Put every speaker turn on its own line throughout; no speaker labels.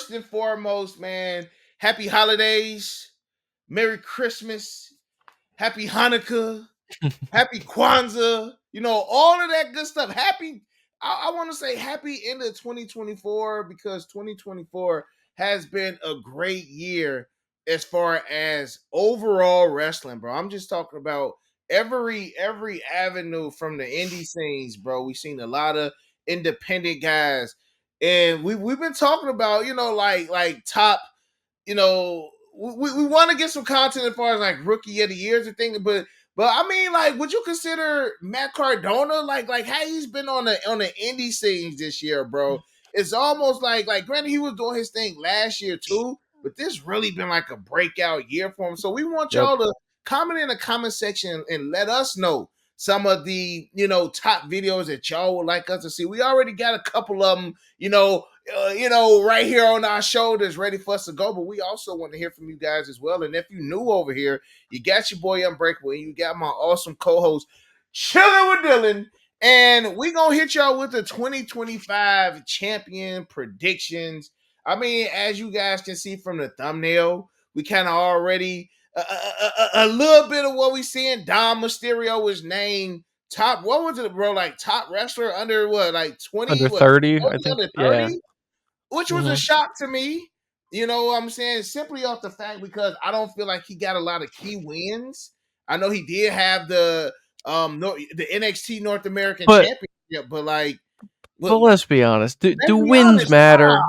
first and foremost, man, happy holidays, Merry Christmas, Happy Hanukkah, Happy Kwanzaa, all of that good stuff. I want to say happy end of 2024 because 2024 has been a great year as far as overall wrestling, bro. I'm just talking about every avenue from the indie scenes, bro. We've seen a lot of independent guys, and we've been talking about like top, we want to get some content as far as like rookie of the years and things, but I mean, like, would you consider Matt Cardona like how he's been on the indie scenes this year, bro? It's almost like granted he was doing his thing last year too, but this really been like a breakout year for him. So we want
Yep.
y'all to comment in the comment section and let us know some of the top videos that y'all would like us to see. We already got a couple of them, right here on our shoulders, ready for us to go. But we also want to hear from you guys as well. And if you're new over here, you got your boy Unbreakable, and you got my awesome co-host Chilling with Dylan. And we gonna hit y'all with the 2025 champion predictions. I mean, as you guys can see from the thumbnail, we kind of already a little bit of what we seeing. Dom Mysterio was named top. What was it, bro? Like top wrestler under what? Like 20?
Under
What?
30, I
20
think.
under
Yeah.
30? Which was a
Hmm.
shock to me. You know what I'm saying? Simply off the fact because I don't feel like he got a lot of key wins. I know he did have the NXT North American
But
Championship, but like,
but let's be honest. Do
let's be
wins
honest, nah,
matter?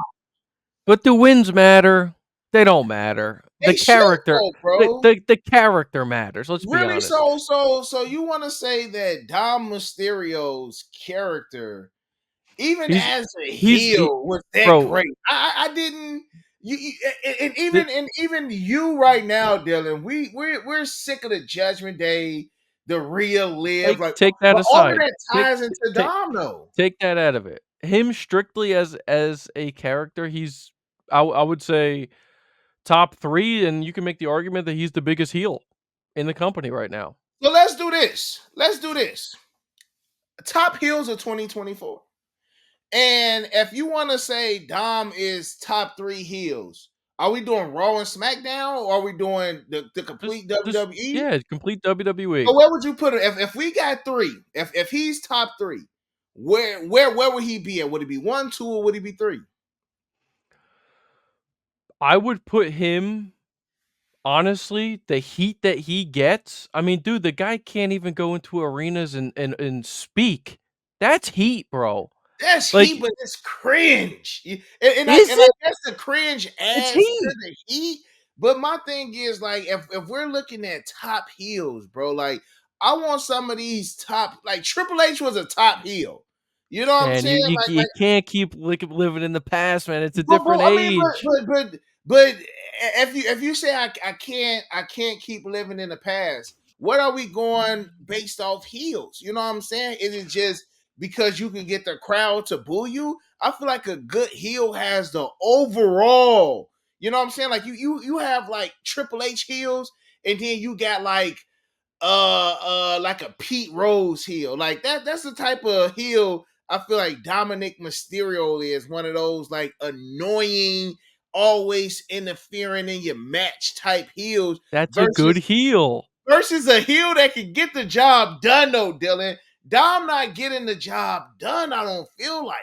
But do wins matter? They don't matter. The
they should
character,
though,
the
bro.
the, the character matters. Let's be
Really?
honest.
So you want to say that Dom Mysterio's character, even
He's
as a
he's
heel, was that
bro.
great? I didn't. And
The,
even you right now, Dylan, we're sick of the Judgment Day, the real live, like,
take that
but all of
aside.
that
Take
ties into
take
Dom, though.
take that out of it. Him strictly as a character, he's I would say top 3, and you can make the argument that he's the biggest heel in the company right now.
So let's do this. Let's do this. Top heels of 2024. And if you want to say Dom is top 3 heels, are we doing Raw and SmackDown, or are we doing the complete
Just
WWE?
yeah, complete WWE.
So where would you put it if we got 3? If he's top 3, where would he be at? Would it be 1, 2, or would he be 3?
I would put him honestly, the heat that he gets. I mean, dude, the guy can't even go into arenas and speak. That's heat, bro.
That's heat,
Like,
but it's cringe. And
is
I
it?
guess the cringe
It's
adds to
heat.
the heat. But my thing is, like, if we're looking at top heels, bro, like, I want some of these top, like Triple H was a top heel. You know what I'm
Man,
saying?
you can't keep living in the past, man. It's a
But
different
I mean,
age.
but if you say I can't keep living in the past, what are we going based off heels? You know what I'm saying? Is it just because you can get the crowd to boo you? I feel like a good heel has the overall. You know what I'm saying? Like you have like Triple H heels, and then you got like a Pete Rose heel. Like that's the type of heel I feel like Dominic Mysterio is, one of those like annoying, always interfering in your match type heels
That's a good
versus
heel.
versus a heel that can get the job done though, Dylan. Dom not getting the job done, I don't feel like.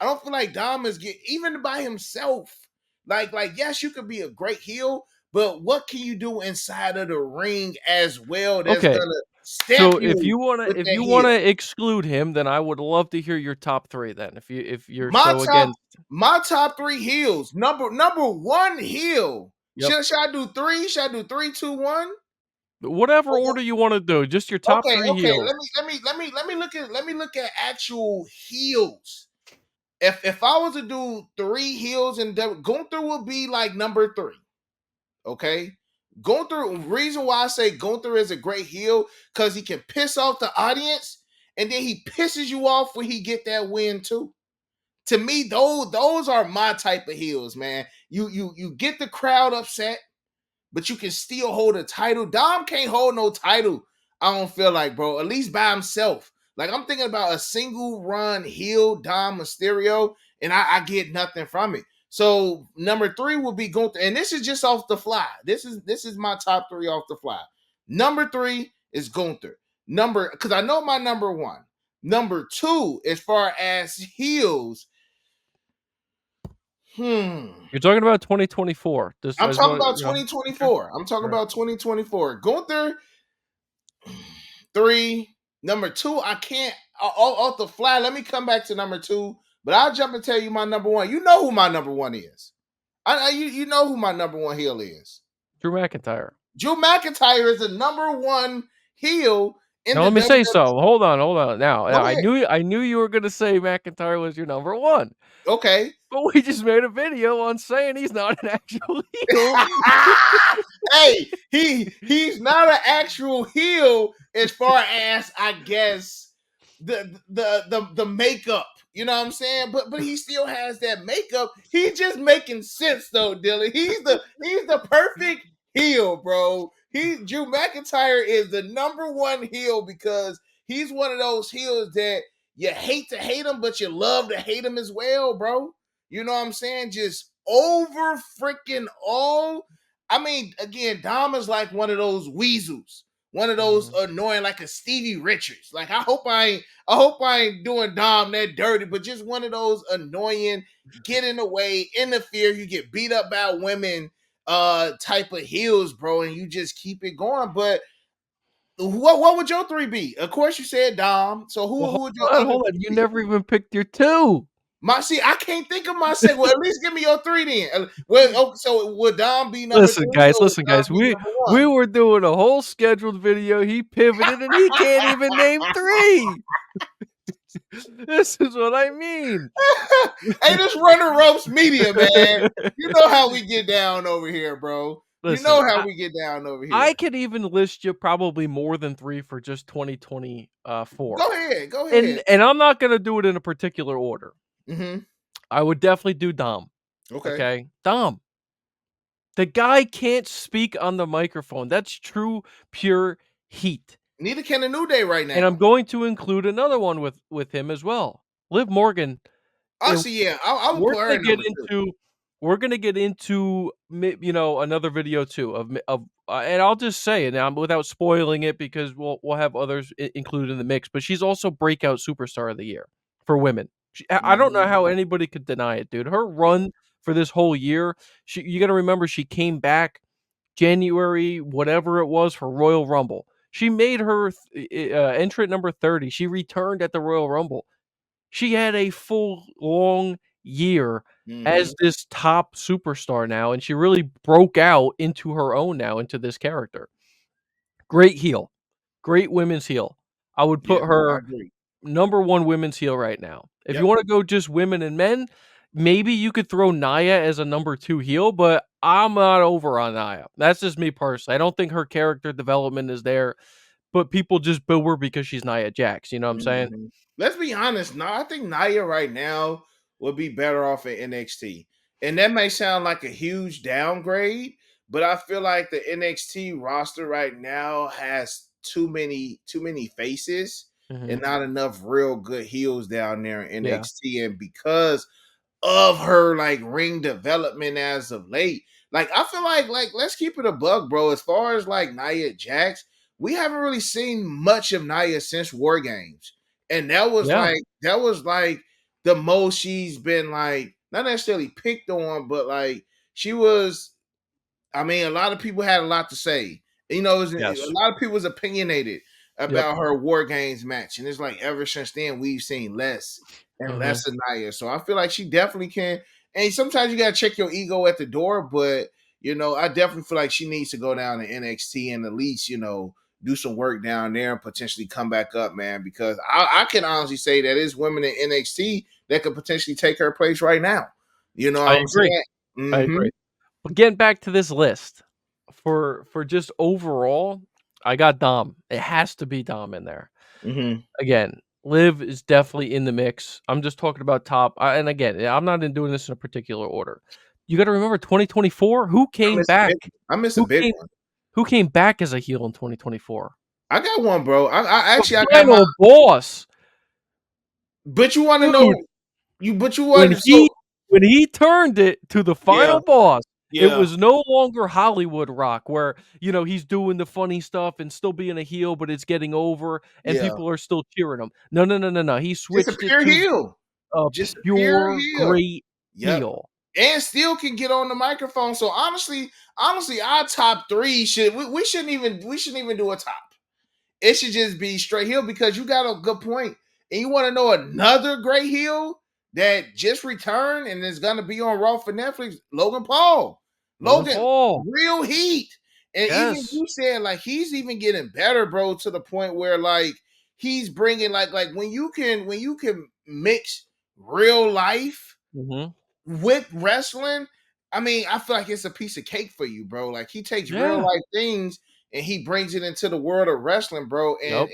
I don't feel like Dom is even by himself. Like yes, you could be a great heel, but what can you do inside of the ring as well that's
Okay,
gonna
so
stamp you with
if
that
you
heel?
wanna exclude him, then I would love to hear your top 3 then, if you're
My
so
top,
against.
my top 3 heels. Number one heel.
Yep.
Should I do 3? Should I do 3, 2, 1?
Whatever order you wanna do, just your top
Okay,
3
okay.
heels.
Let me look at actual heels. If I was to do 3 heels, and Gunther would be like number 3. Okay. Gunther, reason why I say Gunther is a great heel, because he can piss off the audience, and then he pisses you off when he get that win too. To me, those are my type of heels, man. You get the crowd upset, but you can still hold a title. Dom can't hold no title. I don't feel like, bro. At least by himself. Like I'm thinking about a single run heel Dom Mysterio, and I get nothing from it. So number 3 will be Gunther, and this is just off the fly. This is my top 3 off the fly. Number 3 is Gunther. Because I know my number 1. Number 2, as far as heels,
You're talking about 2024. Just I
I'm
just
talking
want
about
okay.
2024. I'm talking
All right.
about 2024. Gunther 3. Number 2, I can't off the fly. Let me come back to number 2, but I'll jump and tell you my number 1. You know who my number 1 is. You know who my number 1 heel is.
Drew McIntyre.
Drew McIntyre is the number 1 heel in
Now
the
let me say
WWE.
something. Hold on. Now
Go
I
ahead.
knew you were gonna say McIntyre was your number 1.
Okay.
But we just made a video on saying he's not an actual heel.
Hey, he's not an actual heel as far as I guess the makeup. You know what I'm saying? But he still has that makeup. He's just making sense though, Dylan. He's the perfect heel, bro. Drew McIntyre is the number 1 heel because he's one of those heels that you hate to hate him, but you love to hate him as well, bro. You know what I'm saying? Just over freaking all. I mean, again, Dom is like one of those weasels, one of those annoying, like a Stevie Richards. Like I hope I ain't doing Dom that dirty, but just one of those annoying, get in the way, interfere, you get beat up by women, type of heels, bro, and you just keep it going. But what would your 3 be? Of course, you said Dom. So
Well,
who would your other
hold on.
2
You
be?
never even picked your 2.
I can't think of my second. Well, at least give me your 3 then. Well, so would Dom be number 3 or would
Listen,
Dom
guys.
be
We
number
we
1?
were doing a whole scheduled video. He pivoted and he can't even name 3. This is what I mean.
Hey, this Run the Ropes media, man. You know how we get down over here, bro. You
Listen,
know how we get down over
I
here.
could even list you probably more than 3 for just 2024.
Go ahead. Go
And
ahead.
I'm not gonna do it in a particular order.
Mm-hmm.
I would definitely do Dom.
Okay.
Okay? Dom. The guy can't speak on the microphone. That's true, pure heat.
Neither can a New Day right
And I'm
now.
going to include another one with him as well. Liv Morgan. And
Honestly, yeah, I would
we're
put her
gonna
in
get
number 2.
into another video too and I'll just say it now without spoiling it because we'll have others included in the mix. But she's also breakout superstar of the year for women. I don't know
Mm-hmm.
how anybody could deny it, dude. Her run for this whole year. You got to remember she came back January, whatever it was, for Royal Rumble. She made her entrant number 30. She returned at the Royal Rumble. She had a full long year
Mm-hmm.
as this top superstar now, and she really broke out into her own now into this character. Great heel. Great women's heel. I would
Yeah,
put
I
her
agree.
number 1 women's heel right now. If you
Yep.
wanna go just women and men, maybe you could throw Nia as a number 2 heel, but I'm not over on Nia. That's just me personally. I don't think her character development is there, but people just boo her because she's Nia Jax, you know what I'm saying?
Mhm. Let's be honest. No, I think Nia right now would be better off at NXT. And that may sound like a huge downgrade, but I feel like the NXT roster right now has too many faces and
Mhm.
not enough real good heels down there in
Yeah.
NXT. And because of her like ring development as of late. Like I feel like let's keep it a bug, bro. As far as like Nia Jax, we haven't really seen much of Nia since War Games. And
Yeah.
that was like the most she's been like not necessarily picked on, but like she was I mean, a lot of people had a lot to say. A
Yes.
lot of people was opinionated
Yep.
about her War Games match, and it's like ever since then we've seen less and
Mhm.
less of Nia. So I feel like she definitely can. And sometimes you gotta check your ego at the door, but I definitely feel like she needs to go down to NXT and at least do some work down there and potentially come back up, man. Because I can honestly say that it's women in NXT that could potentially take her place right now. You know what
I
I'm
agree.
saying?
I
Mm-hmm.
agree. But getting back to this list, for just overall, I got Dom. It has to be Dom in there.
Mm-hmm.
Again, Liv is definitely in the mix. I'm just talking about top. And again, I'm not in doing this in a particular order. You got to remember 2024. Who
I
came
miss a
back?
big I miss a
Who
big
came?
one.
Who came back as a heel in 2024?
I got one, bro. I
The
actually I got my
final boss,
but you want to
dude.
know you but you
When
want
he
so
when he turned it to the
Yeah,
final boss, it
yeah,
was no longer Hollywood Rock where, he's doing the funny stuff and still being a heel, but it's getting over and
yeah.
people are still cheering him. No, no, no, no, no. He
Just a
switched it
pure
to
heel.
a
Just a pure
pure,
heel.
great
Yep.
heel.
And still can get on the microphone. So honestly, our top three we shouldn't even do a top. It should just be straight heel because you got a good point. And you want to know another great heel that just returned and is gonna be on Raw for Netflix? Logan Paul.
Logan
Logan,
Paul.
real heat. And even
Yes.
you said like he's even getting better, bro, to the point where like he's bringing like when you can mix real life
Mhm.
with wrestling, I mean, I feel like it's a piece of cake for you, bro. Like he takes real
Yeah.
life things and he brings it into the world of wrestling, bro,
Yep.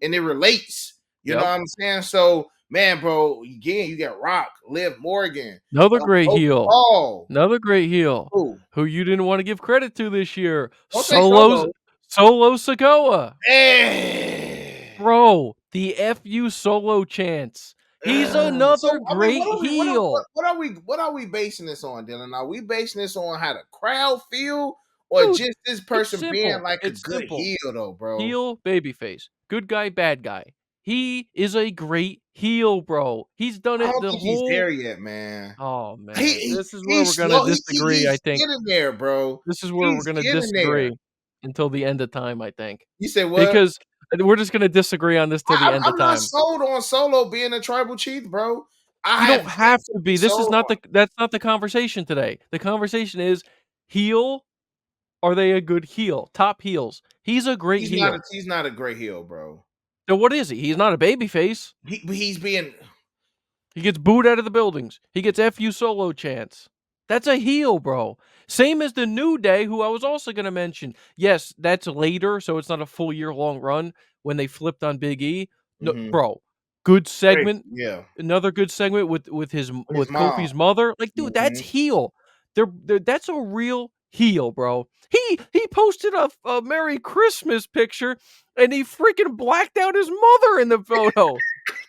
and it relates. You know
Yep.
what I'm saying? So, man, bro, again, you got Rock, Liv Morgan,
Another great
Logan
heel.
Paul.
Another great heel
Ooh,
who you didn't wanna give credit to this year.
don't say Solo.
Solo Sikoa.
Hey.
Bro, the FU Solo chants. He's
So
another
I mean,
great heel.
what are we basing this on, Dylan? Are we basing this on how the crowd feel, or
Dude,
just this
it's
person being
simple.
like a
It's
good
simple.
heel, though, bro?
Heel, babyface. Good guy, bad guy. He is a great heel, bro. He's done
I
it
don't
the
think he's
whole
there yet, man.
Oh, man. This is where we're
He's
gonna
slow.
disagree, I
He's
think.
getting there, bro.
This is where we're
He's
gonna
getting there.
disagree until the end of time, I think.
You said what?
Because we're just gonna disagree on this till the end of
I'm not
time.
sold on Solo being a tribal chief, bro.
You
I have
don't
yet
have
to
to
be
be. This is
sold
not
on.
the that's not the conversation today. The conversation is heel, are they a good heel? Top heels. He's a great heel.
He's not a great heel, bro.
So what is he? He's not a babyface.
He's being
He gets booed out of the buildings. He gets FU Solo chants. That's a heel, bro. Same as the New Day, who I was also going to mention. Yes, that's later, so it's not a full year long run when they flipped on Big E. No,
mhm,
bro, good
great.
segment.
Yeah.
Another good segment
His
with
mom.
Kofi's mother. Like, dude, that's
Mhm.
heel. That's a real heel, bro. He posted a Merry Christmas picture and he freaking blacked out his mother in the photo.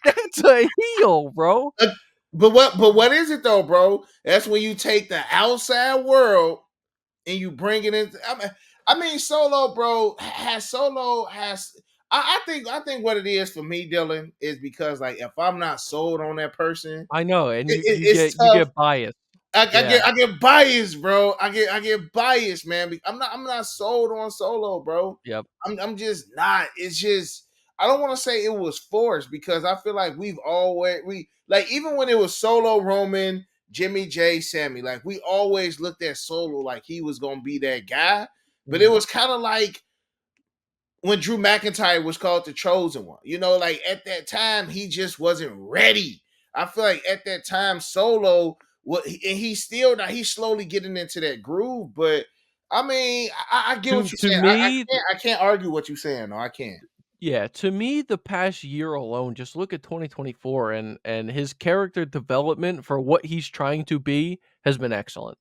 That's a heel, bro.
Uh, but what is it though, bro? That's when you take the outside world and you bring it in. I mean, Solo, bro, has Solo has. I think what it is for me, Dylan, is because like if I'm not sold on that person,
I know, and
it's
you
tough.
get biased. Yeah.
I get biased, bro. I get biased, man. I'm not sold on Solo, bro.
Yep.
I'm just not. It's just I don't want to say it was forced because I feel like we like even when it was Solo Roman, Jimmy J, Sammy, like we always looked at Solo like he was gonna be that guy. But it
Mhm.
was kind of like when Drew McIntyre was called the chosen one. You know, like at that time, he just wasn't ready. I feel like at that time, Solo, and he's still now he's slowly getting into that groove. But I mean, I get what you're
To
saying.
me,
I can't argue what you're saying. No, I can't.
yeah, to me, the past year alone, just look at 2024 and his character development for what he's trying to be has been excellent.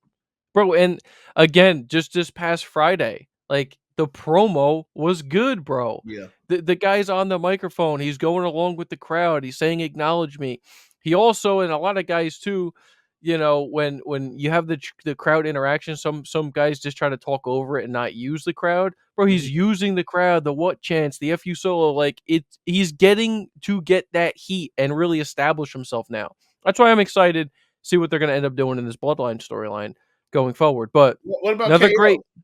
Bro, and again, just this past Friday, like the promo was good, bro.
Yeah.
The guy's on the microphone, he's going along with the crowd, he's saying acknowledge me. He also and a lot of guys too, when you have the crowd interaction, some guys just try to talk over it and not use the crowd. Bro, he's
Mhm.
using the crowd, the what chance, the FU solo, like he's getting to get that heat and really establish himself now. That's why I'm excited see what they're going to end up doing in this bloodline storyline going forward. But
What about
another great
KO?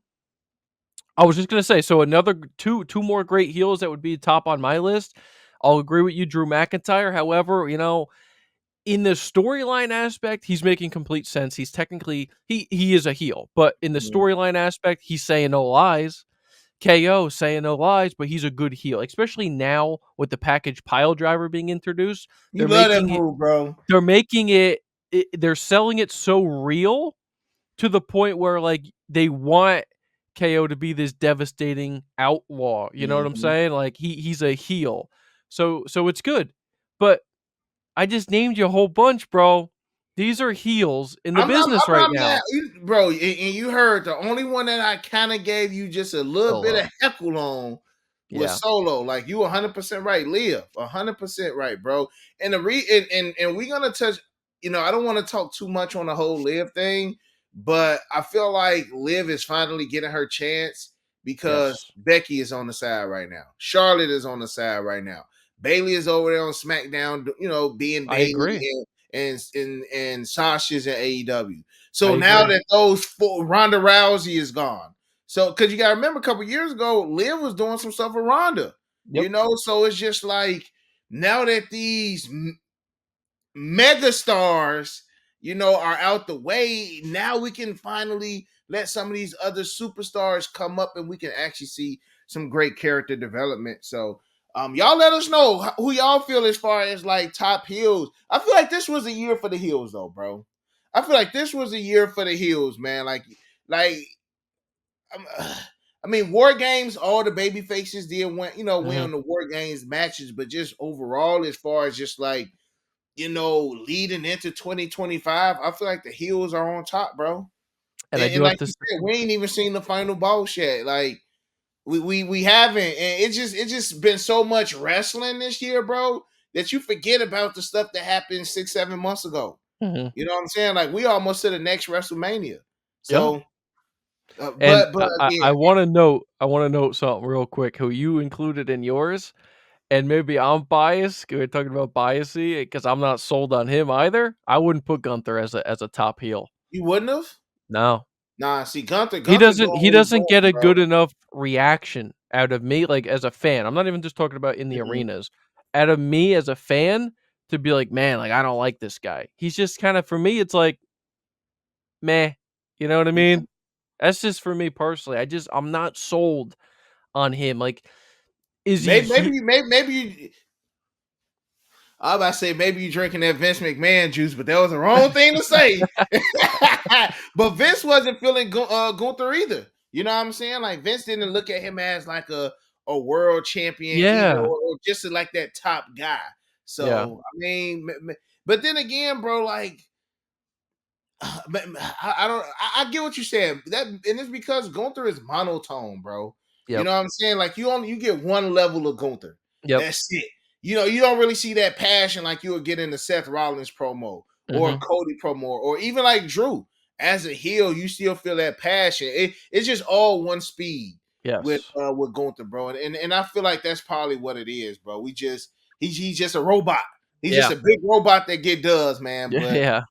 I was just gonna say, so another two more great heels that would be top on my list. I'll agree with you, Drew McIntyre. However, in the storyline aspect, he's making complete sense. He's technically he is a heel, but in the
Mhm.
storyline aspect, he's saying no lies. KO saying no lies, but he's a good heel, especially now with the package pile driver being introduced.
You
They're
love that
making it.
move, bro.
They're making it. They're selling it so real to the point where like they want KO to be this devastating outlaw. You know what I'm
Mhm.
saying? Like he's a heel. So it's good. But I just named you a whole bunch, bro. These are heels in the business
I'm
right
not mad,
now.
bro. And you heard the only one that I kind of gave you just a little bit
Solo.
of heckle on was
Yeah.
Solo. Like you 100% right, Leah, 100% right, bro. And the and we're gonna touch. I don't want to talk too much on the whole Liv thing, but I feel like Liv is finally getting her chance because
Yes,
Becky is on the side right now. Charlotte is on the side right now. Bailey is over there on SmackDown, being
I
Bailey,
agree.
and Sasha's in AEW.
I
So now
agree.
that those four, Ronda Rousey is gone. So because you gotta remember a couple years ago, Liv was doing some stuff with Ronda,
Yep.
so it's just like now that these mega stars, are out the way. Now we can finally let some of these other superstars come up and we can actually see some great character development. So, y'all let us know who y'all feel as far as like top heels. I feel like this was a year for the heels, though, bro. I feel like this was a year for the heels, man. Like, um, I mean, War Games, all the baby faces did win
Mhm.
the War Games matches, but just overall, as far as just like leading into 2025, I feel like the heels are on top, bro.
And I
And,
do
and
have
like
to
you
s
said, we ain't even seen the final boss yet. Like we haven't, and it's just been so much wrestling this year, bro, that you forget about the stuff that happened 6 7 months ago.
Mhm.
You know what I'm saying? Like we almost to the next WrestleMania.
Yeah.
So,
And
but
I
again,
wanna note something real quick, who you included in yours, and maybe I'm biased, 'cause we're talking about biasy, because I'm not sold on him either. I wouldn't put Gunther as a top heel.
you wouldn't have.
No.
Nah, see, Gunther,
He
Gunther
doesn't
doing
he
what he's
doesn't
doing,
get a
bro.
good enough reaction out of me, like, as a fan. I'm not even just talking about in the
Mhm,
arenas. Out of me as a fan to be like, "Man, like, I don't like this guy." He's just kinda for me, it's like, meh. You know what I
mhm.
mean? That's just for me personally. I'm not sold on him. Like, is he he
Maybe you. I was about to say maybe you drinking that Vince McMahon juice, but that was the wrong thing to say. But Vince wasn't feeling Gunther either. You know what I'm saying? Like Vince didn't look at him as like a world champion either,
Yeah.
or just like that top guy.
Yeah.
So I mean, but then again, bro, like but I don't. I get what you're saying. That and it's because Gunther is monotone, bro. You
Yep.
know what I'm saying? Like you get one level of Gunther.
Yep.
That's it. You don't really see that passion like you would get in the Seth Rollins promo or
Mhm.
Cody promo or even like Drew. As a heel, you still feel that passion. It's just all one speed
Yes.
with Gunther, bro. And I feel like that's probably what it is, bro. He's just a robot. He's just
Yeah.
a big robot that get does, man.
Yeah,
But
yeah.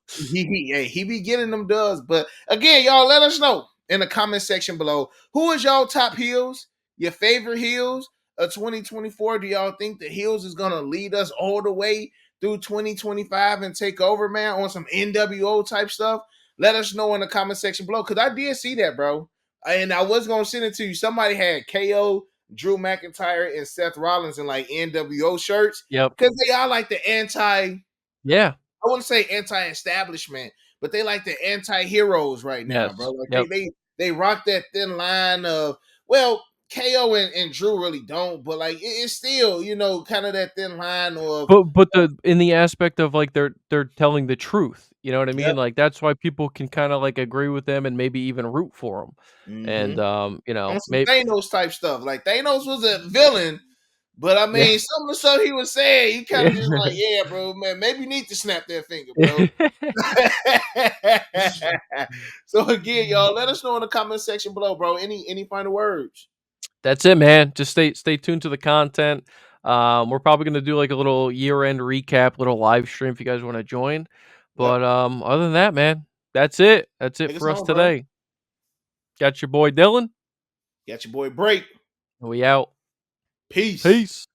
he be getting them does. But again, y'all let us know in the comment section below who is y'all top heels, your favorite heels of 2024. Do y'all think the heels is gonna lead us all the way through 2025 and take over, man, on some NWO type stuff? Let us know in the comment section below because I did see that, bro. And I was gonna send it to you. Somebody had KO, Drew McIntyre, and Seth Rollins in like NWO shirts
Yep.
because they are like the anti,
Yeah.
I wouldn't say anti-establishment, but they like the anti-heroes right now, bro.
Yes.
Like
Yep.
they rock that thin line of, well, KO and Drew really don't, but like it's still, kind of that thin line of
But the in the aspect of, like, they're telling the truth, you know what I
yep.
mean? Like, that's why people can kinda, like, agree with them and maybe even root for them. And,
Mm-hmm. On some
may
Thanos type stuff. Like Thanos was a villain, but I
yeah.
mean, some of the stuff he was saying, you kind
Yeah.
of just like, yeah, bro, man, maybe you need to snap that finger, bro. So again, y'all, let us know in the comment section below, bro. Any final words?
That's it, man. Just stay tuned to the content. We're probably gonna do, like, a little year-end recap, little live stream if you guys wanna join.
Yep.
But, other than that, man, that's it. That's it
Let us
for us
know, bro.
today. Got your boy Dylan,
Got your boy Break.
and we out.
Peace.
Peace.